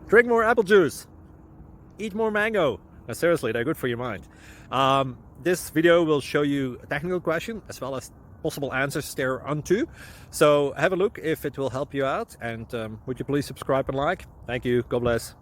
Drink more apple juice. Eat more mango. No, seriously, they're good for your mind. This video will show you a technical question as well as possible answers thereunto. So have a look if it will help you out, and would you please subscribe and like? Thank you. God bless.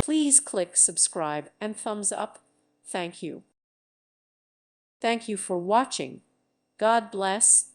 Please click subscribe and thumbs up. Thank you. Thank you for watching. God bless.